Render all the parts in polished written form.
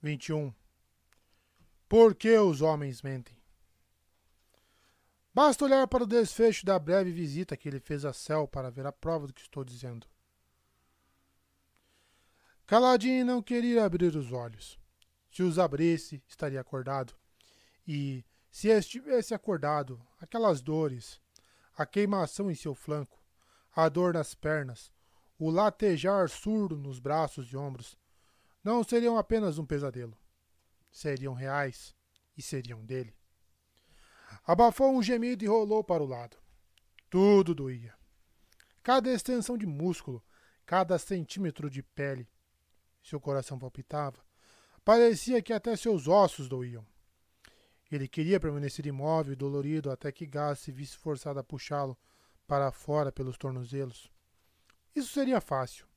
21. Por que os homens mentem? Basta olhar para o desfecho da breve visita que ele fez a Cel para ver a prova do que estou dizendo. Kaladin não queria abrir os olhos. Se os abrisse, estaria acordado. E, se estivesse acordado, aquelas dores, a queimação em seu flanco, a dor nas pernas, o latejar surdo nos braços e ombros, não seriam apenas um pesadelo. Seriam reais e seriam dele. Abafou um gemido e rolou para o lado. Tudo doía. Cada extensão de músculo, cada centímetro de pele. Seu coração palpitava. Parecia que até seus ossos doíam. Ele queria permanecer imóvel e dolorido até que Gaz se visse forçado a puxá-lo para fora pelos tornozelos. Isso seria fácil.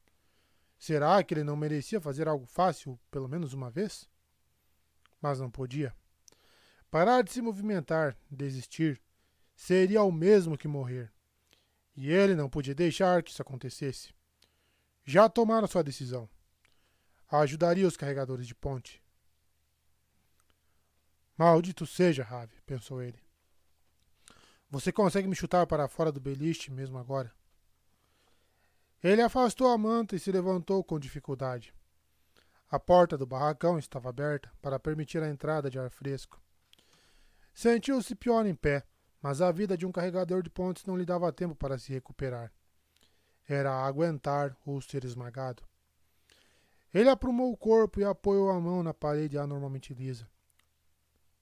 Será que ele não merecia fazer algo fácil pelo menos uma vez? Mas não podia. Parar de se movimentar, desistir, seria o mesmo que morrer. E ele não podia deixar que isso acontecesse. Já tomara sua decisão. Ajudaria os carregadores de ponte. Maldito seja, Ravi, pensou ele. Você consegue me chutar para fora do beliche mesmo agora? Ele afastou a manta e se levantou com dificuldade. A porta do barracão estava aberta para permitir a entrada de ar fresco. Sentiu-se pior em pé, mas a vida de um carregador de pontes não lhe dava tempo para se recuperar. Era aguentar ou ser esmagado. Ele aprumou o corpo e apoiou a mão na parede anormalmente lisa,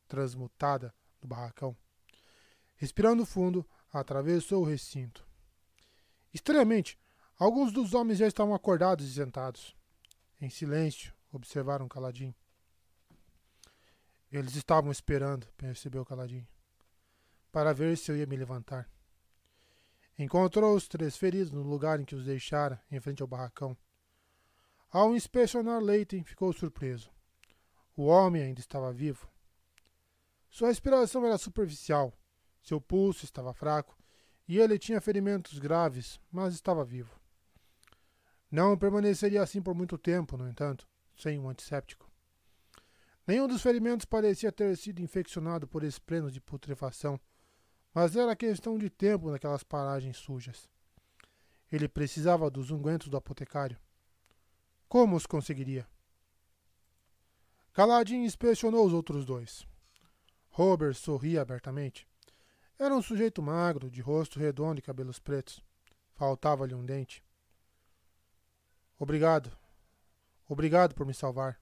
transmutada do barracão. Respirando fundo, atravessou o recinto. Estranhamente, alguns dos homens já estavam acordados e sentados. Em silêncio, observaram Kaladin. Eles estavam esperando, percebeu Kaladin, para ver se eu ia me levantar. Encontrou os 3 feridos no lugar em que os deixara, em frente ao barracão. Ao inspecionar Leighton, ficou surpreso. O homem ainda estava vivo. Sua respiração era superficial, seu pulso estava fraco e ele tinha ferimentos graves, mas estava vivo. Não permaneceria assim por muito tempo, no entanto, sem um antisséptico. Nenhum dos ferimentos parecia ter sido infeccionado por esplenos de putrefação, mas era questão de tempo naquelas paragens sujas. Ele precisava dos ungüentos do apotecário. Como os conseguiria? Kaladin inspecionou os outros 2. Robert sorria abertamente. Era um sujeito magro, de rosto redondo e cabelos pretos. Faltava-lhe um dente. Obrigado. Obrigado por me salvar.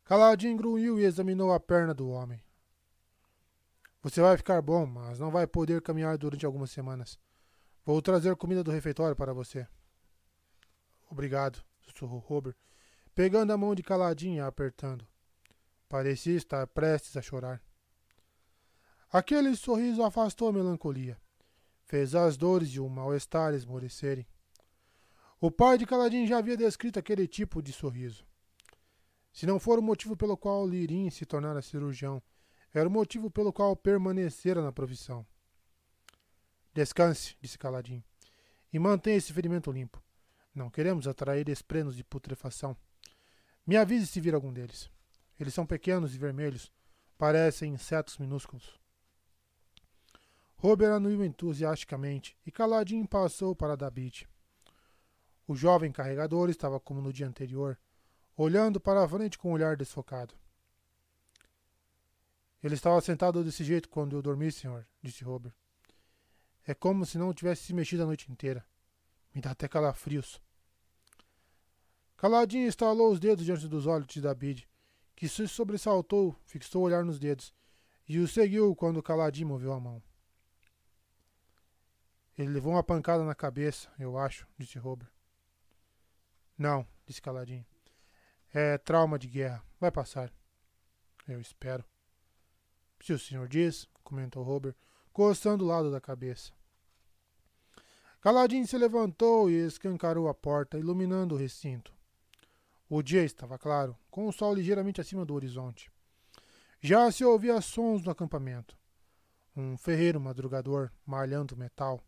Kaladin grunhiu e examinou a perna do homem. Você vai ficar bom, mas não vai poder caminhar durante algumas semanas. Vou trazer comida do refeitório para você. Obrigado, sussurrou Robert, pegando a mão de Kaladin e a apertando. Parecia estar prestes a chorar. Aquele sorriso afastou a melancolia. Fez as dores e o mal-estar esmorecerem. O pai de Kaladin já havia descrito aquele tipo de sorriso. Se não for o motivo pelo qual Lirin se tornara cirurgião, era o motivo pelo qual permanecera na profissão. Descanse, disse Kaladin, e mantenha esse ferimento limpo. Não queremos atrair esplenos de putrefação. Me avise se vir algum deles. Eles são pequenos e vermelhos, parecem insetos minúsculos. Robert anuiu entusiasticamente e Kaladin passou para David. O jovem carregador estava como no dia anterior, olhando para a frente com um olhar desfocado. Ele estava sentado desse jeito quando eu dormi, senhor, disse Robert. É como se não tivesse se mexido a noite inteira. Me dá até calafrios. Kaladin estalou os dedos diante dos olhos de David, que se sobressaltou, fixou o olhar nos dedos, e o seguiu quando Kaladin moveu a mão. Ele levou uma pancada na cabeça, eu acho, disse Robert. Não, disse Kaladin. É trauma de guerra. Vai passar. Eu espero. Se o senhor diz, comentou Robert, coçando o lado da cabeça. Kaladin se levantou e escancarou a porta, iluminando o recinto. O dia estava claro, com o sol ligeiramente acima do horizonte. Já se ouvia sons no acampamento. Um ferreiro madrugador malhando metal.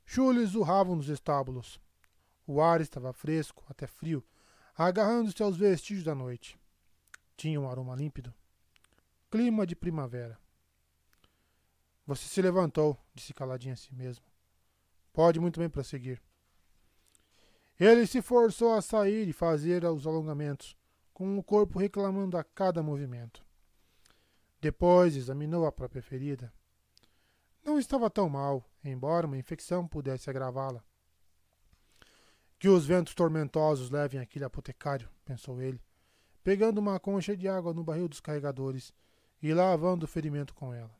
Chules urravam nos estábulos. O ar estava fresco, até frio, agarrando-se aos vestígios da noite. Tinha um aroma límpido. Clima de primavera. Você se levantou, disse caladinho a si mesmo. Pode muito bem prosseguir. Ele se forçou a sair e fazer os alongamentos, com o corpo reclamando a cada movimento. Depois examinou a própria ferida. Não estava tão mal, embora uma infecção pudesse agravá-la. Que os ventos tormentosos levem aquele apotecário, pensou ele, pegando uma concha de água no barril dos carregadores e lavando o ferimento com ela.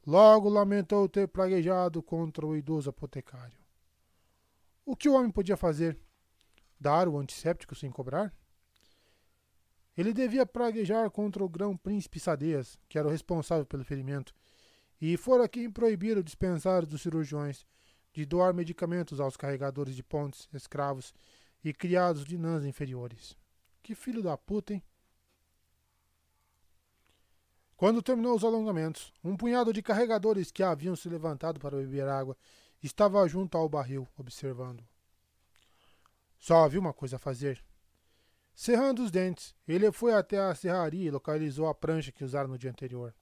Logo lamentou ter praguejado contra o idoso apotecário. O que o homem podia fazer? Dar o antisséptico sem cobrar? Ele devia praguejar contra o grão-príncipe Sadeias, que era o responsável pelo ferimento, e fora quem proibira o dispensário dos cirurgiões de doar medicamentos aos carregadores de pontes, escravos e criados de nãs inferiores. Que filho da puta, hein? Quando terminou os alongamentos, um punhado de carregadores que haviam se levantado para beber água estava junto ao barril, observando-o. Só havia uma coisa a fazer. Cerrando os dentes, ele foi até a serraria e localizou a prancha que usara no dia anterior.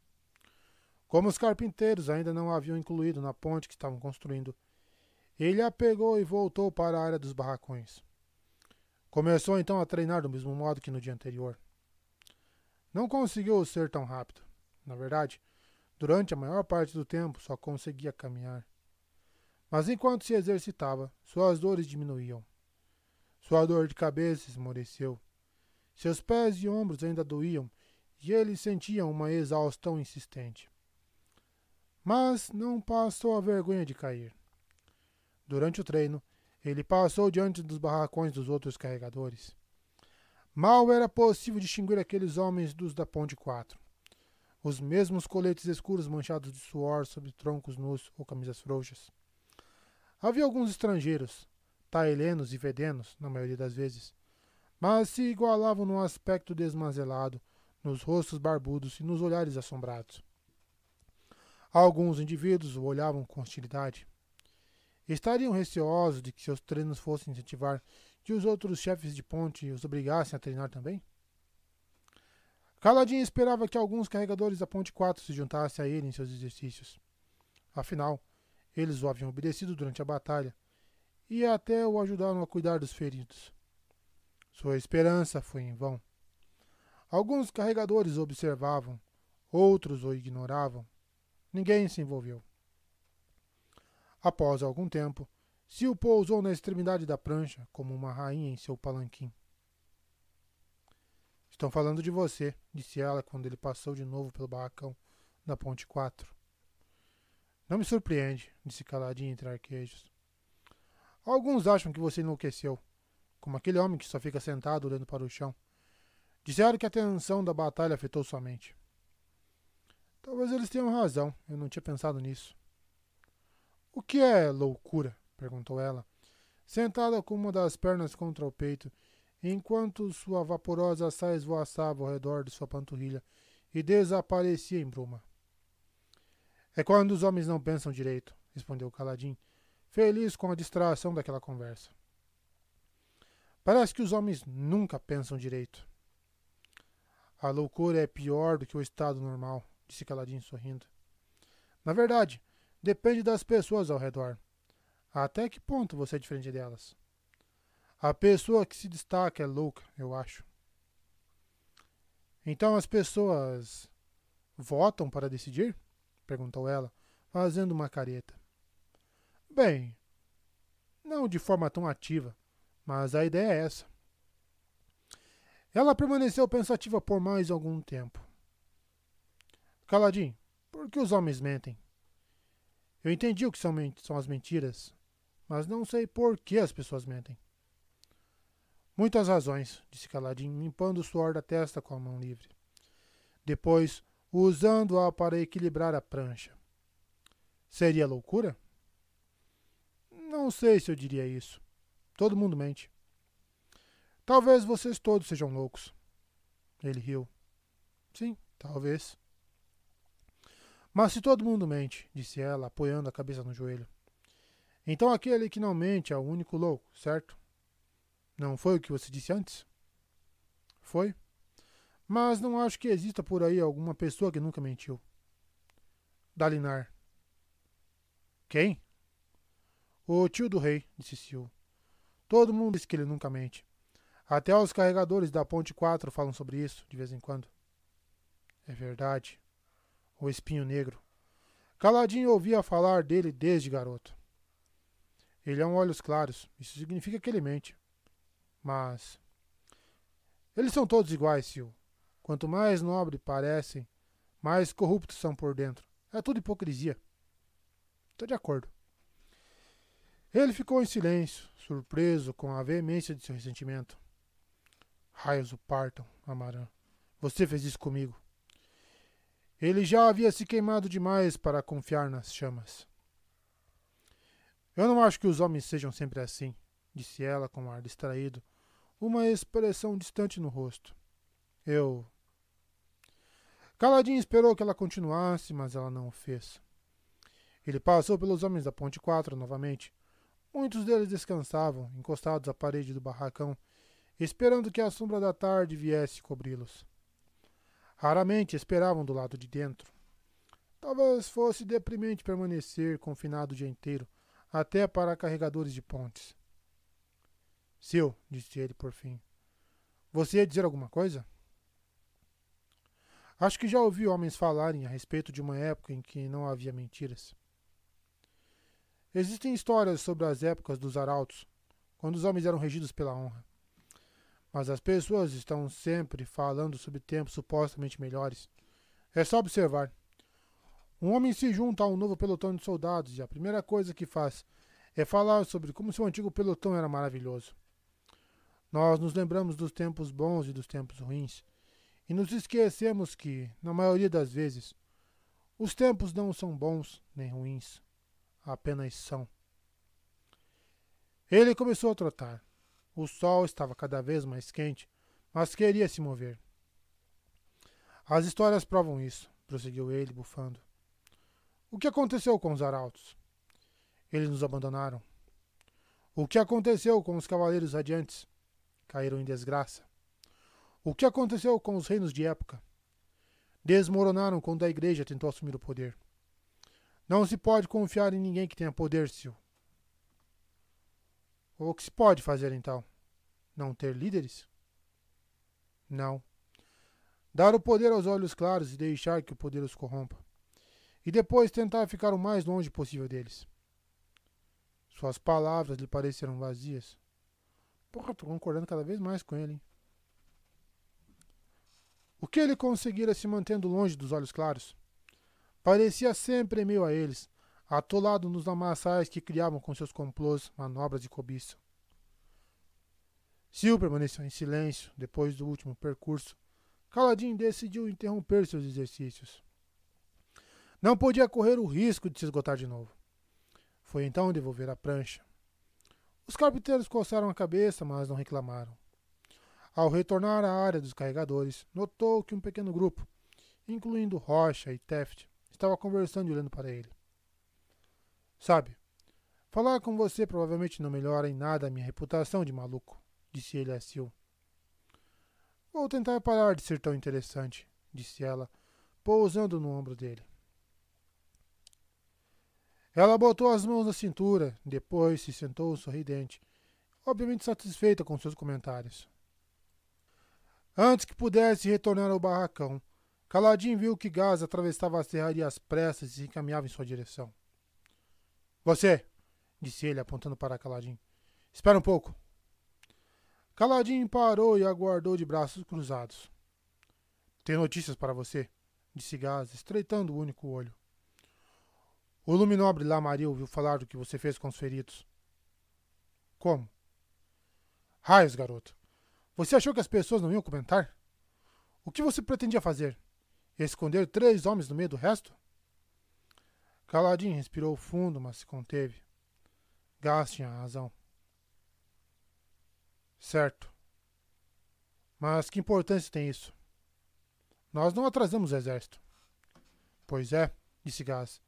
Como os carpinteiros ainda não a haviam incluído na ponte que estavam construindo, ele a pegou e voltou para a área dos barracões. Começou então a treinar do mesmo modo que no dia anterior. Não conseguiu ser tão rápido. Na verdade, durante a maior parte do tempo só conseguia caminhar. Mas enquanto se exercitava, suas dores diminuíam. Sua dor de cabeça esmoreceu. Seus pés e ombros ainda doíam e ele sentia uma exaustão insistente. Mas não passou a vergonha de cair. Durante o treino, ele passou diante dos barracões dos outros carregadores. Mal era possível distinguir aqueles homens dos da Ponte 4. Os mesmos coletes escuros manchados de suor sobre troncos nus ou camisas frouxas. Havia alguns estrangeiros, taelenos e vedenos, na maioria das vezes, mas se igualavam no aspecto desmanzelado, nos rostos barbudos e nos olhares assombrados. Alguns indivíduos o olhavam com hostilidade. Estariam receosos de que seus treinos fossem incentivar que os outros chefes de ponte os obrigassem a treinar também? Caladinho esperava que alguns carregadores da Ponte 4 se juntassem a ele em seus exercícios. Afinal, eles o haviam obedecido durante a batalha e até o ajudaram a cuidar dos feridos. Sua esperança foi em vão. Alguns carregadores o observavam, outros o ignoravam. Ninguém se envolveu. Após algum tempo, Sil pousou na extremidade da prancha, como uma rainha em seu palanquim. Estão falando de você, disse ela quando ele passou de novo pelo barracão da Ponte 4. Não me surpreende, disse caladinho entre arquejos. Alguns acham que você enlouqueceu, como aquele homem que só fica sentado olhando para o chão. Disseram que a tensão da batalha afetou sua mente. Talvez eles tenham razão, eu não tinha pensado nisso. O que é loucura? Perguntou ela, sentada com uma das pernas contra o peito, enquanto sua vaporosa saia esvoaçava ao redor de sua panturrilha e desaparecia em bruma. É quando os homens não pensam direito, respondeu Caladinho, feliz com a distração daquela conversa. Parece que os homens nunca pensam direito. A loucura é pior do que o estado normal, disse Caladinho sorrindo. Na verdade, depende das pessoas ao redor. Até que ponto você é diferente delas? A pessoa que se destaca é louca, eu acho. Então as pessoas votam para decidir? Perguntou ela, fazendo uma careta. Bem, não de forma tão ativa, mas a ideia é essa. Ela permaneceu pensativa por mais algum tempo. Caladinho, por que os homens mentem? Eu entendi o que são as mentiras, mas não sei por que as pessoas mentem. Muitas razões, disse Caladinho, limpando o suor da testa com a mão livre. Depois, usando-a para equilibrar a prancha. Seria loucura? Não sei se eu diria isso. Todo mundo mente. Talvez vocês todos sejam loucos. Ele riu. Sim, talvez. Mas se todo mundo mente, disse ela, apoiando a cabeça no joelho, então aquele que não mente é o único louco, certo? Não foi o que você disse antes? Foi. Mas não acho que exista por aí alguma pessoa que nunca mentiu. Dalinar. Quem? O tio do rei, disse Sil. Todo mundo diz que ele nunca mente. Até os carregadores da Ponte 4 falam sobre isso, de vez em quando. É verdade. O espinho negro. Caladinho ouvia falar dele desde garoto. Ele é um olhos claros. Isso significa que ele mente. Mas... eles são todos iguais, Sil. Quanto mais nobre parecem, mais corruptos são por dentro. É tudo hipocrisia. Estou de acordo. Ele ficou em silêncio, surpreso com a veemência de seu ressentimento. Raios o partam, Amaran. Você fez isso comigo. Ele já havia se queimado demais para confiar nas chamas. Eu não acho que os homens sejam sempre assim, disse ela com um ar distraído, uma expressão distante no rosto. Caladinho esperou que ela continuasse, mas ela não o fez. Ele passou pelos homens da Ponte 4 novamente. Muitos deles descansavam, encostados à parede do barracão, esperando que a sombra da tarde viesse cobri-los. Raramente esperavam do lado de dentro. Talvez fosse deprimente permanecer confinado o dia inteiro, até para carregadores de pontes. Sil, disse ele por fim. Você ia dizer alguma coisa? Acho que já ouvi homens falarem a respeito de uma época em que não havia mentiras. Existem histórias sobre as épocas dos arautos, quando os homens eram regidos pela honra. Mas as pessoas estão sempre falando sobre tempos supostamente melhores. É só observar. Um homem se junta a um novo pelotão de soldados e a primeira coisa que faz é falar sobre como seu antigo pelotão era maravilhoso. Nós nos lembramos dos tempos bons e dos tempos ruins, e nos esquecemos que, na maioria das vezes, os tempos não são bons nem ruins, apenas são. Ele começou a trotar. O sol estava cada vez mais quente, mas queria se mover. As histórias provam isso, prosseguiu ele, bufando. O que aconteceu com os arautos? Eles nos abandonaram. O que aconteceu com os cavaleiros radiantes? Caíram em desgraça. O que aconteceu com os reinos de época? Desmoronaram quando a igreja tentou assumir o poder. Não se pode confiar em ninguém que tenha poder, Sil. O que se pode fazer então? Não ter líderes? Não. Dar o poder aos olhos claros e deixar que o poder os corrompa. E depois tentar ficar o mais longe possível deles. Suas palavras lhe pareceram vazias. Porra, tô concordando cada vez mais com ele, hein? O que ele conseguira se mantendo longe dos olhos claros? Parecia sempre em meio a eles, atolado nos lamaçais que criavam com seus complôs, manobras de cobiça. Sil permaneceu em silêncio depois do último percurso. Caladinho decidiu interromper seus exercícios. Não podia correr o risco de se esgotar de novo. Foi então devolver a prancha. Os carpinteiros coçaram a cabeça, mas não reclamaram. Ao retornar à área dos carregadores, notou que um pequeno grupo, incluindo Rocha e Taft, estava conversando e olhando para ele. Sabe, falar com você provavelmente não melhora em nada a minha reputação de maluco, disse ele a Sil. Vou tentar parar de ser tão interessante, disse ela, pousando no ombro dele. Ela botou as mãos na cintura, depois se sentou sorridente, obviamente satisfeita com seus comentários. Antes que pudesse retornar ao barracão, Caladinho viu que Gaz atravessava a serraria às pressas e se encaminhava em sua direção. Você, disse ele, apontando para Caladinho. Espera um pouco. Caladinho parou e aguardou de braços cruzados. Tenho notícias para você, disse Gaz, estreitando o único olho. O luminobre Lamaril ouviu falar do que você fez com os feridos. Como? Raios, garoto. Você achou que as pessoas não iam comentar? O que você pretendia fazer? Esconder 3 homens no meio do resto? Caladinho respirou fundo, mas se conteve. Gaz tinha razão. Certo. Mas que importância tem isso? Nós não atrasamos o exército. Pois é, disse Gaz.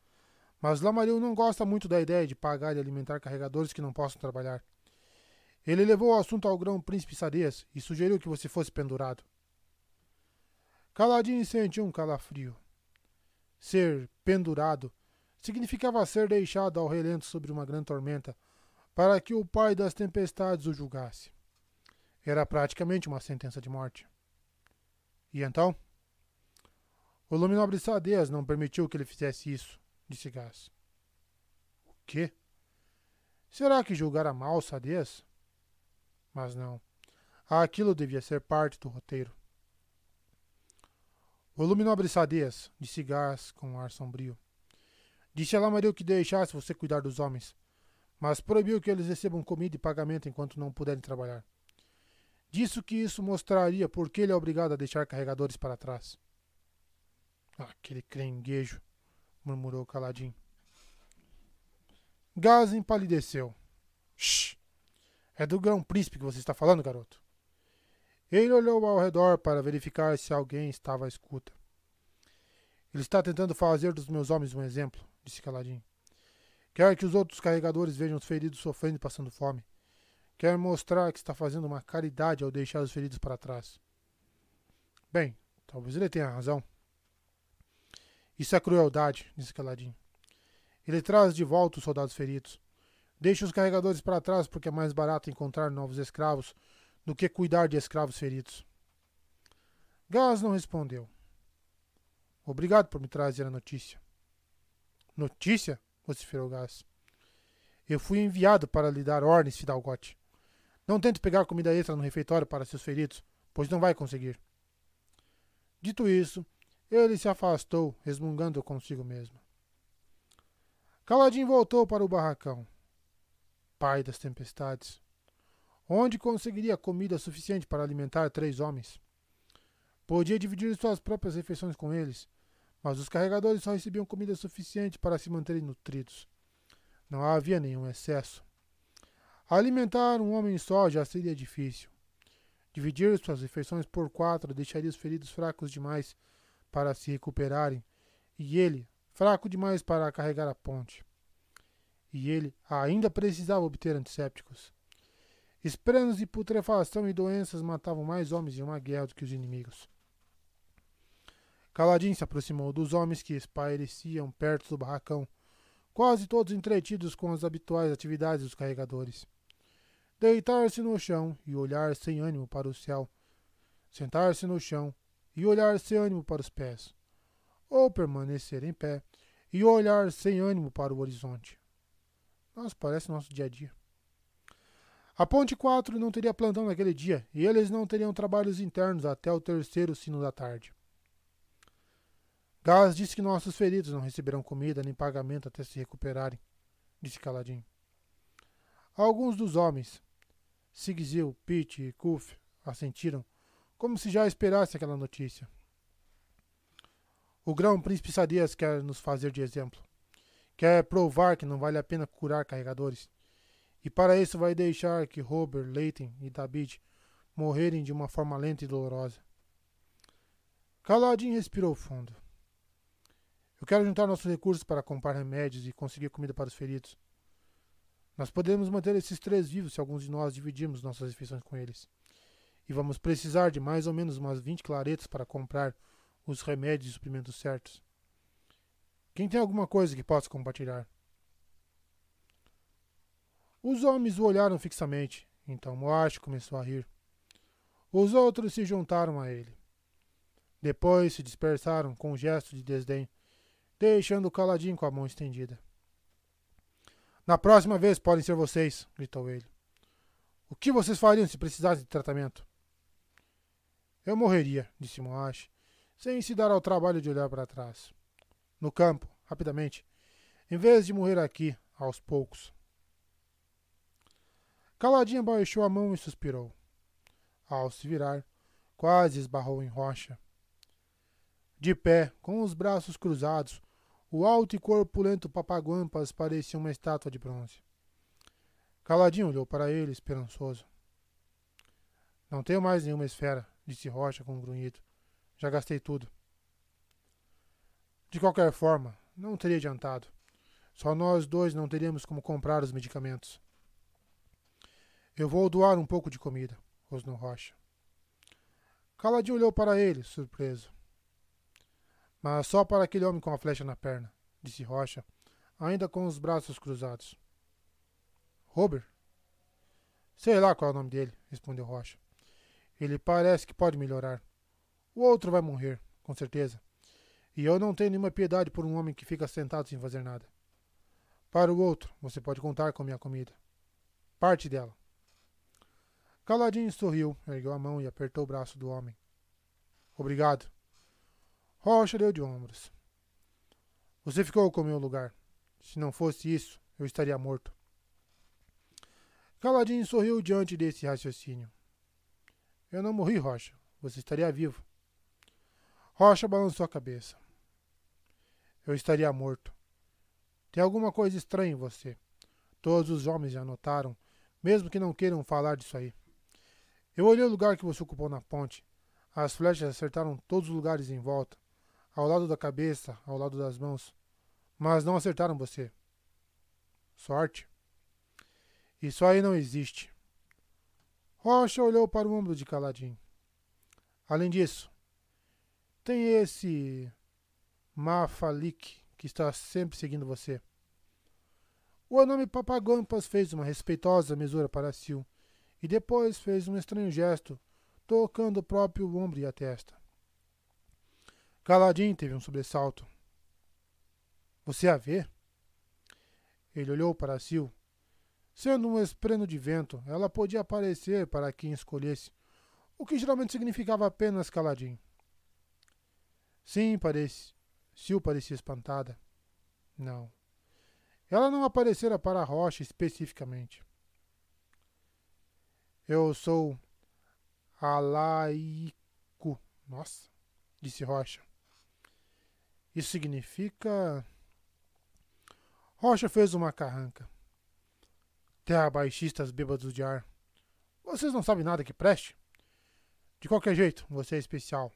Mas Lamaril não gosta muito da ideia de pagar e alimentar carregadores que não possam trabalhar. Ele levou o assunto ao grão-príncipe Sadez e sugeriu que você fosse pendurado. Kaladin sentiu um calafrio. Ser pendurado significava ser deixado ao relento sobre uma grande tormenta para que o pai das tempestades o julgasse. Era praticamente uma sentença de morte. E então? O luminobre Sadez não permitiu que ele fizesse isso, disse Gaz. O quê? Será que julgara mal Sadez? Mas não. Aquilo devia ser parte do roteiro. O luminobre Sadez, disse Gaz com um ar sombrio, disse a Lamaril que deixasse você cuidar dos homens, mas proibiu que eles recebam comida e pagamento enquanto não puderem trabalhar. Disse que isso mostraria por que ele é obrigado a deixar carregadores para trás. Aquele crenguejo, murmurou Kaladin. Gaz empalideceu. Shh! É do grão-príncipe que você está falando, garoto? Ele olhou ao redor para verificar se alguém estava à escuta. Ele está tentando fazer dos meus homens um exemplo, disse Kaladin. Quer que os outros carregadores vejam os feridos sofrendo e passando fome. Quer mostrar que está fazendo uma caridade ao deixar os feridos para trás. Bem, talvez ele tenha razão. Isso é crueldade, disse Kaladin. Ele traz de volta os soldados feridos. Deixa os carregadores para trás porque é mais barato encontrar novos escravos do que cuidar de escravos feridos. Gaz não respondeu. Obrigado por me trazer a notícia. Notícia? Vociferou Gaz. Eu fui enviado para lhe dar ordens, Fidalgote. Não tente pegar comida extra no refeitório para seus feridos, pois não vai conseguir. Dito isso, ele se afastou, resmungando consigo mesmo. Kaladin voltou para o barracão. Pai das tempestades. Onde conseguiria comida suficiente para alimentar 3 homens? Podia dividir suas próprias refeições com eles, mas os carregadores só recebiam comida suficiente para se manterem nutridos. Não havia nenhum excesso. Alimentar um homem só já seria difícil. Dividir suas refeições por 4 deixaria os feridos fracos demais para se recuperarem, e ele, fraco demais para carregar a ponte. E ele ainda precisava obter antissépticos. Esprenos de putrefação e doenças matavam mais homens em uma guerra do que os inimigos. Kaladin se aproximou dos homens que espaireciam perto do barracão, quase todos entretidos com as habituais atividades dos carregadores. Deitar-se no chão e olhar sem ânimo para o céu. Sentar-se no chão e olhar sem ânimo para os pés. Ou permanecer em pé e olhar sem ânimo para o horizonte. Nossa, parece nosso dia a dia. A Ponte 4 não teria plantão naquele dia e eles não teriam trabalhos internos até o 3º sino da tarde. Gaz disse que nossos feridos não receberão comida nem pagamento até se recuperarem, disse Kaladin. Alguns dos homens, Sigzil, Pete e Kuf, assentiram, como se já esperasse aquela notícia. O grão-príncipe Sadez quer nos fazer de exemplo. Quer provar que não vale a pena curar carregadores. E para isso vai deixar que Robert, Leighton e David morrerem de uma forma lenta e dolorosa. Kaladin respirou fundo. Eu quero juntar nossos recursos para comprar remédios e conseguir comida para os feridos. Nós podemos manter esses 3 vivos se alguns de nós dividirmos nossas refeições com eles. E vamos precisar de mais ou menos umas 20 claretas para comprar os remédios e suprimentos certos. Quem tem alguma coisa que possa compartilhar? Os homens o olharam fixamente, então Moash começou a rir. Os outros se juntaram a ele. Depois se dispersaram com um gesto de desdém, deixando Kaladin com a mão estendida. Na próxima vez podem ser vocês, gritou ele. O que vocês fariam se precisassem de tratamento? Eu morreria, disse Moash, sem se dar ao trabalho de olhar para trás. No campo, rapidamente, em vez de morrer aqui, aos poucos. Kaladin baixou a mão e suspirou. Ao se virar, quase esbarrou em rocha. De pé, com os braços cruzados, o alto e corpulento Papaguampas parecia uma estátua de bronze. Kaladin olhou para ele, esperançoso. Não tenho mais nenhuma esfera, disse Rocha com um grunhido. Já gastei tudo. De qualquer forma, não teria adiantado. Só nós 2 não teríamos como comprar os medicamentos. Eu vou doar um pouco de comida, rosnou Rocha. Caladinho olhou para ele, surpreso. Mas só para aquele homem com a flecha na perna, disse Rocha, ainda com os braços cruzados. Robert? Sei lá qual é o nome dele, respondeu Rocha. Ele parece que pode melhorar. O outro vai morrer, com certeza. E eu não tenho nenhuma piedade por um homem que fica sentado sem fazer nada. Para o outro, você pode contar com minha comida. Parte dela. Caladinho sorriu, ergueu a mão e apertou o braço do homem. Obrigado. Rocha deu de ombros. Você ficou com o meu lugar. Se não fosse isso, eu estaria morto. Caladinho sorriu diante desse raciocínio. Eu não morri, Rocha. Você estaria vivo. Rocha balançou a cabeça. Eu estaria morto. Tem alguma coisa estranha em você. Todos os homens já notaram, mesmo que não queiram falar disso aí. Eu olhei o lugar que você ocupou na ponte. As flechas acertaram todos os lugares em volta, ao lado da cabeça, ao lado das mãos, mas não acertaram você. Sorte? Isso aí não existe. Rocha olhou para o ombro de Caladinho. Além disso, tem esse Mafalik que está sempre seguindo você. O enorme Papagampas fez uma respeitosa mesura para Sil e depois fez um estranho gesto, tocando o próprio ombro e a testa. Caladinho teve um sobressalto. Você a vê? Ele olhou para Sil. Sendo um espreno de vento, ela podia aparecer para quem escolhesse, o que geralmente significava apenas Caladinho. Sim, Sil parecia espantada. Não. Ela não aparecera para a Rocha especificamente. Eu sou Alaico. Nossa, disse Rocha. Isso significa... Rocha fez uma carranca. Terra baixistas bêbados de ar. Vocês não sabem nada que preste? De qualquer jeito, você é especial.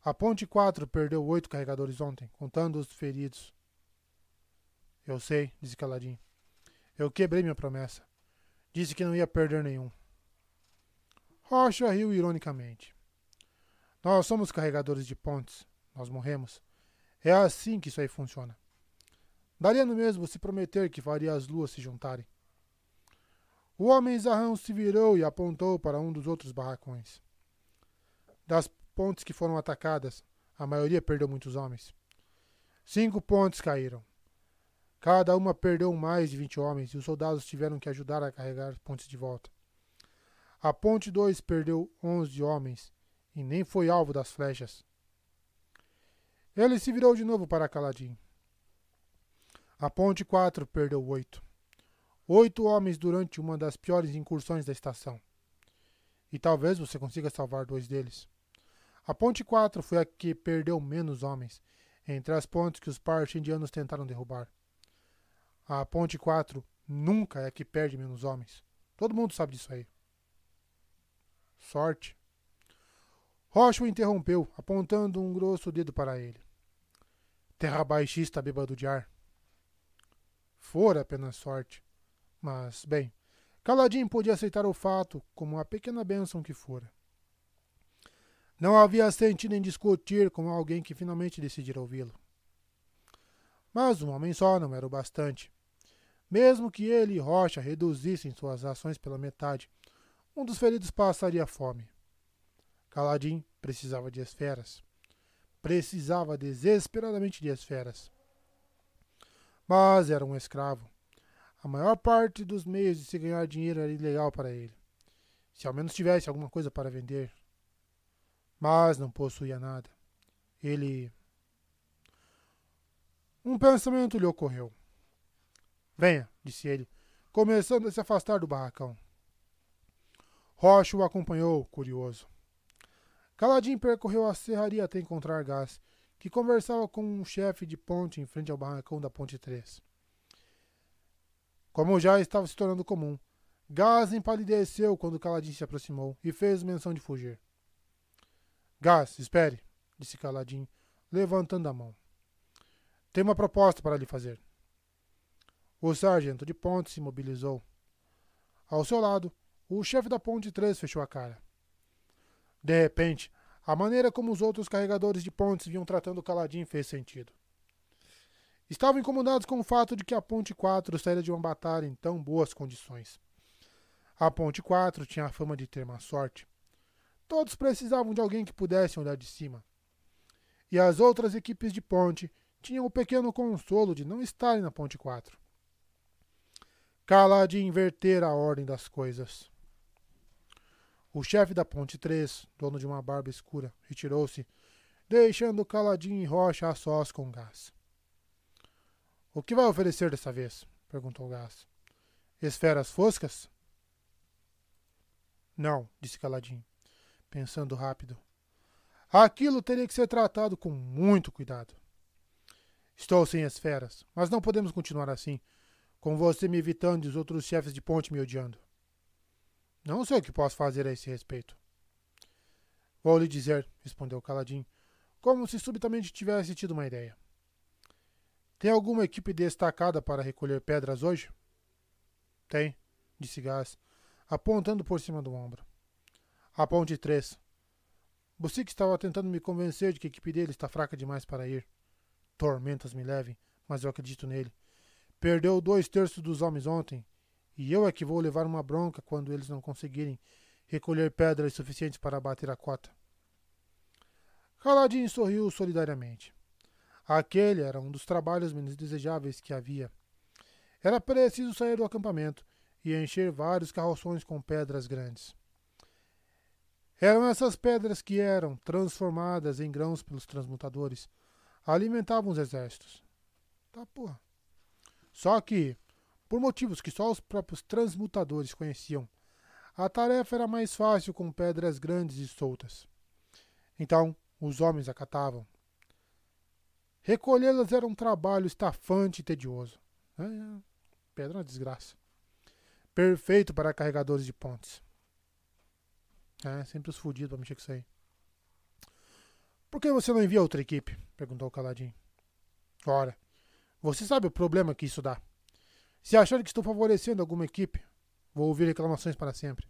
A Ponte 4 perdeu 8 carregadores ontem, contando os feridos. Eu sei, disse Caladinho. Eu quebrei minha promessa. Disse que não ia perder nenhum. Rocha riu ironicamente. Nós somos carregadores de pontes. Nós morremos. É assim que isso aí funciona. Daria no mesmo se prometer que faria as luas se juntarem. O homem zarrão se virou e apontou para um dos outros barracões. Das pontes que foram atacadas, a maioria perdeu muitos homens. 5 pontes caíram. Cada uma perdeu mais de 20 homens e os soldados tiveram que ajudar a carregar as pontes de volta. A ponte 2 perdeu 11 homens e nem foi alvo das flechas. Ele se virou de novo para Caladinho. A ponte 4 perdeu 8. 8 homens durante uma das piores incursões da estação. E talvez você consiga salvar 2 deles. A ponte 4 foi a que perdeu menos homens, entre as pontes que os parchindianos tentaram derrubar. A ponte 4 nunca é a que perde menos homens. Todo mundo sabe disso aí. Sorte. Rocha o interrompeu, apontando um grosso dedo para ele. Terra baixista bêbado de ar. Fora apenas sorte. Mas, bem, Caladinho podia aceitar o fato como uma pequena bênção que fora. Não havia sentido em discutir com alguém que finalmente decidira ouvi-lo. Mas um homem só não era o bastante. Mesmo que ele e Rocha reduzissem suas ações pela metade, um dos feridos passaria fome. Caladinho precisava de esferas. Precisava desesperadamente de esferas. Mas era um escravo. A maior parte dos meios de se ganhar dinheiro era ilegal para ele. Se ao menos tivesse alguma coisa para vender. Mas não possuía nada. Ele... Um pensamento lhe ocorreu. Venha, disse ele, começando a se afastar do barracão. Rocha o acompanhou, curioso. Caladinho percorreu a serraria até encontrar Gás, que conversava com um chefe de ponte em frente ao barracão da Ponte 3. Como já estava se tornando comum, Gás empalideceu quando Caladinho se aproximou e fez menção de fugir. Gás, espere, disse Caladinho, levantando a mão. Tenho uma proposta para lhe fazer. O sargento de ponte se mobilizou. Ao seu lado, O chefe da Ponte 3 fechou a cara. De repente, a maneira como os outros carregadores de pontes vinham tratando Caladim fez sentido. Estavam incomodados com o fato de que a Ponte 4 saíra de uma batalha em tão boas condições. A Ponte 4 tinha a fama de ter má sorte. Todos precisavam de alguém que pudesse olhar de cima. E as outras equipes de ponte tinham o pequeno consolo de não estarem na Ponte 4. Caladim invertera a ordem das coisas. O chefe da Ponte 3, dono de uma barba escura, retirou-se, deixando Caladim e Rocha a sós com Gás. O que vai oferecer dessa vez? Perguntou Gás. Esferas foscas? Não, disse Caladim, pensando rápido. Aquilo teria que ser tratado com muito cuidado. Estou sem esferas, mas não podemos continuar assim, com você me evitando e os outros chefes de ponte me odiando. Não sei o que posso fazer a esse respeito. Vou lhe dizer, respondeu Caladim, como se subitamente tivesse tido uma ideia. Tem alguma equipe destacada para recolher pedras hoje? Tem, disse Gás, apontando por cima do ombro. A Ponte 3. Bucic estava tentando me convencer de que a equipe dele está fraca demais para ir. Tormentas me levem, mas eu acredito nele. Perdeu 2/3 dos homens ontem, e eu é que vou levar uma bronca quando eles não conseguirem recolher pedras suficientes para abater a cota. Caladim sorriu solidariamente. Aquele era um dos trabalhos menos desejáveis que havia. Era preciso sair do acampamento e encher vários carroções com pedras grandes. Eram essas pedras que eram transformadas em grãos pelos transmutadores. Alimentavam os exércitos. Tá, porra. Só que, por motivos que só os próprios transmutadores conheciam, a tarefa era mais fácil com pedras grandes e soltas. Então, os homens acatavam. Recolhê-las era um trabalho estafante e tedioso. Pedra é uma desgraça. Perfeito para carregadores de pontes. Sempre os fudidos para mexer com isso aí. Por que você não envia outra equipe? Perguntou Caladim. Ora, você sabe o problema que isso dá. Se achar que estou favorecendo alguma equipe, vou ouvir reclamações para sempre.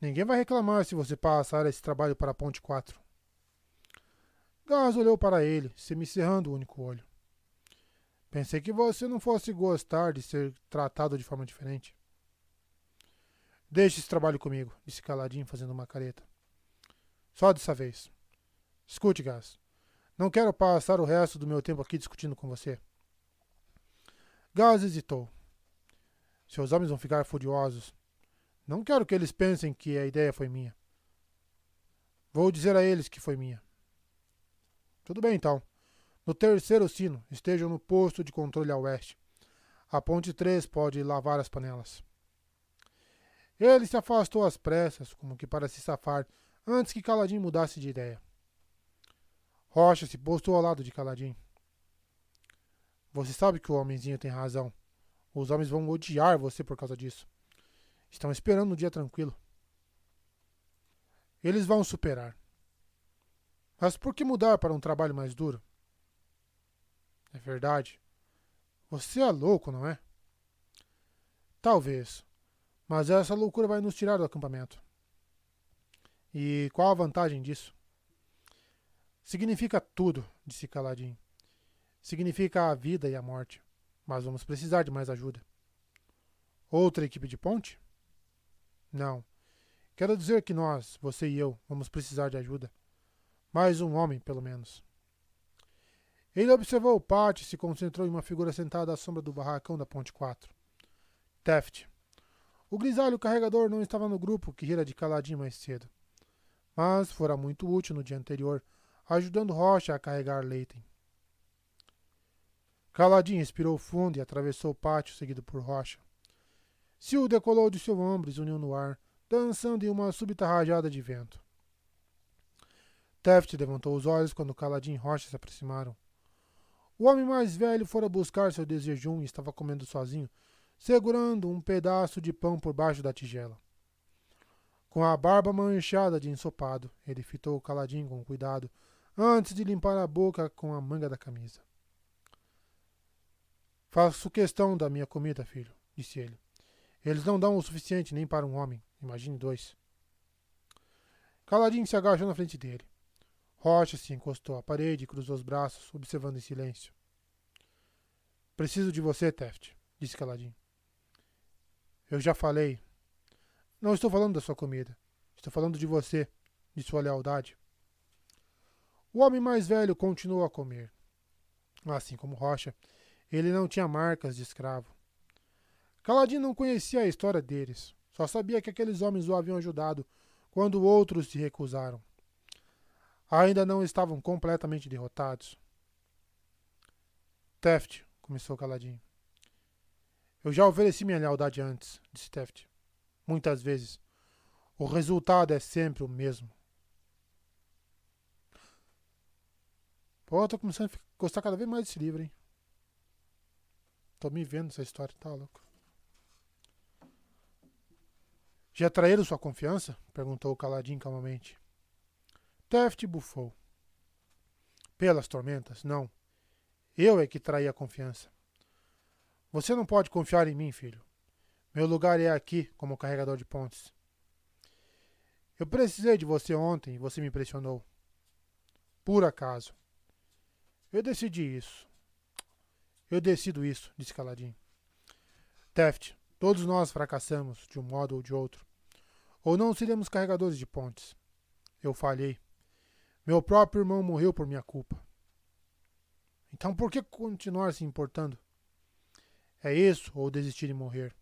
Ninguém vai reclamar se você passar esse trabalho para a Ponte 4. Gás olhou para ele, semicerrando o único olho. Pensei que você não fosse gostar de ser tratado de forma diferente. Deixe esse trabalho comigo, disse Caladim, fazendo uma careta. Só dessa vez. Escute, Gás. Não quero passar o resto do meu tempo aqui discutindo com você. Gás hesitou. Seus homens vão ficar furiosos. Não quero que eles pensem que a ideia foi minha. Vou dizer a eles que foi minha. Tudo bem, então. No terceiro sino, estejam no posto de controle a oeste. A Ponte 3 pode lavar as panelas. Ele se afastou às pressas, como que para se safar, antes que Caladim mudasse de ideia. Rocha se postou ao lado de Caladim. Você sabe que o homenzinho tem razão. Os homens vão odiar você por causa disso. Estão esperando um dia tranquilo. Eles vão superar. Mas por que mudar para um trabalho mais duro? É verdade. Você é louco, não é? Talvez. Mas essa loucura vai nos tirar do acampamento. E qual a vantagem disso? Significa tudo, disse Caladim. Significa a vida e a morte. Mas vamos precisar de mais ajuda. Outra equipe de ponte? Não. Quero dizer que nós, você e eu, vamos precisar de ajuda. Mais um homem, pelo menos. Ele observou o pátio e se concentrou em uma figura sentada à sombra do barracão da Ponte 4. Taft. O grisalho carregador não estava no grupo que rira de Caladim mais cedo, mas fora muito útil no dia anterior, ajudando Rocha a carregar Leighton. Caladim respirou fundo e atravessou o pátio, seguido por Rocha. Sil decolou de seu ombro e zuniu no ar, dançando em uma súbita rajada de vento. Taft levantou os olhos quando Caladim e Rocha se aproximaram. O homem mais velho fora buscar seu desjejum e estava comendo sozinho, segurando um pedaço de pão por baixo da tigela. Com a barba manchada de ensopado, ele fitou Caladim com cuidado, antes de limpar a boca com a manga da camisa. Faço questão da minha comida, filho, disse ele. Eles não dão o suficiente nem para um homem, imagine 2. Caladinho se agachou na frente dele. Rocha se encostou à parede e cruzou os braços, observando em silêncio. Preciso de você, Teft, disse Caladinho. Eu já falei. Não estou falando da sua comida. Estou falando de você, de sua lealdade. O homem mais velho continuou a comer. Assim como Rocha, ele não tinha marcas de escravo. Caladinho não conhecia a história deles. Só sabia que aqueles homens o haviam ajudado quando outros se recusaram. Ainda não estavam completamente derrotados. Teft, começou Caladinho. Eu já ofereci minha lealdade antes, disse Teft. Muitas vezes. O resultado é sempre o mesmo. Pô, tô começando a gostar cada vez mais desse livro, hein? Tô me vendo essa história, tá louco. Já traíram sua confiança? Perguntou o Caladinho calmamente. Teft bufou. Pelas tormentas, não. Eu é que traí a confiança. Você não pode confiar em mim, filho. Meu lugar é aqui, como carregador de pontes. Eu precisei de você ontem e você me impressionou. Por acaso. Eu decidi isso. Eu decido isso, disse Caladinho. Teft, todos nós fracassamos, de um modo ou de outro. Ou não seremos carregadores de pontes. Eu falhei. Meu próprio irmão morreu por minha culpa. Então por que continuar se importando? É isso ou desistir de morrer?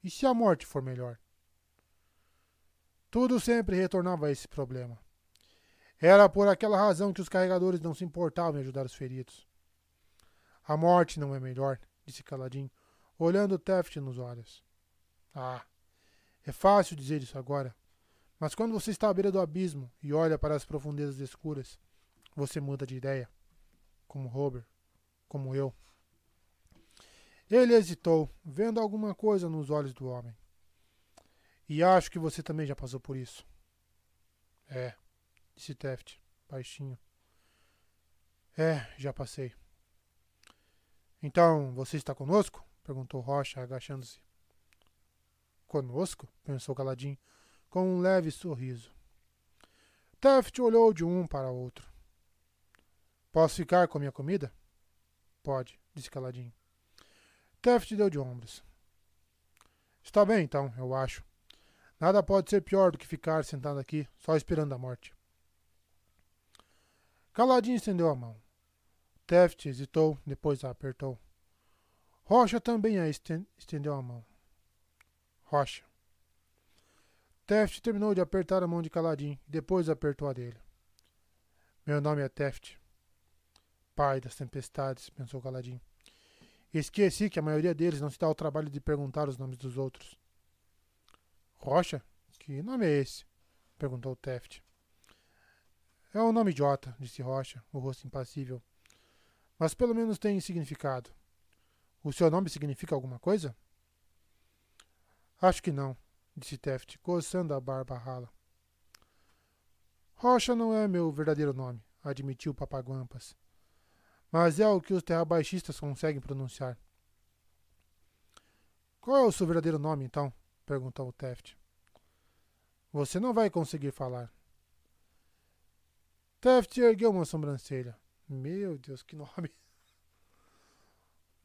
E se a morte for melhor? Tudo sempre retornava a esse problema. Era por aquela razão que os carregadores não se importavam em ajudar os feridos. A morte não é melhor, disse Caladinho, olhando Teft nos olhos. Ah, é fácil dizer isso agora, mas quando você está à beira do abismo e olha para as profundezas escuras, você muda de ideia. Como Robert, como eu. Ele hesitou, vendo alguma coisa nos olhos do homem. E acho que você também já passou por isso. É, disse Teft, baixinho. É, já passei. Então, você está conosco? Perguntou Rocha, agachando-se. Conosco? Pensou Caladinho, com um leve sorriso. Teft olhou de um para outro. Posso ficar com a minha comida? Pode, disse Caladinho. Teft deu de ombros. Está bem, então, eu acho. Nada pode ser pior do que ficar sentado aqui, só esperando a morte. Caladinho estendeu a mão. Teft hesitou, depois a apertou. Rocha também a estendeu a mão. Rocha. Teft terminou de apertar a mão de Caladinho e depois apertou a dele. Meu nome é Teft. Pai das tempestades, pensou Caladinho. Esqueci que a maioria deles não se dá o trabalho de perguntar os nomes dos outros. Rocha? Que nome é esse? Perguntou Teft. É um nome idiota, disse Rocha, o rosto impassível. Mas pelo menos tem significado. O seu nome significa alguma coisa? Acho que não, disse Teft, coçando a barba rala. Rocha não é meu verdadeiro nome, admitiu Papaguampas. Mas é o que os terrabaixistas conseguem pronunciar. Qual é o seu verdadeiro nome, então? Perguntou Teft. Você não vai conseguir falar. Teft ergueu uma sobrancelha. Meu Deus, que nome!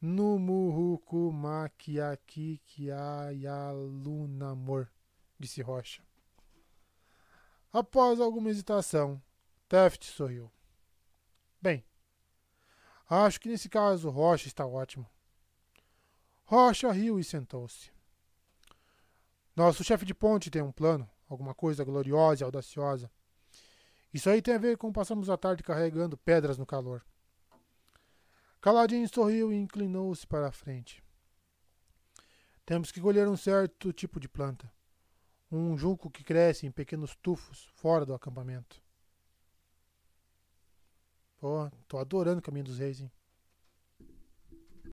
Numuhukumakiakikiayalunamor, disse Rocha. Após alguma hesitação, Teft sorriu. Bem, acho que nesse caso Rocha está ótimo. Rocha riu e sentou-se. Nosso chefe de ponte tem um plano, alguma coisa gloriosa e audaciosa. Isso aí tem a ver com passamos a tarde carregando pedras no calor. Caladinho sorriu e inclinou-se para a frente. Temos que colher um certo tipo de planta. Um junco que cresce em pequenos tufos fora do acampamento. Pô, tô adorando o Caminho dos Reis, hein?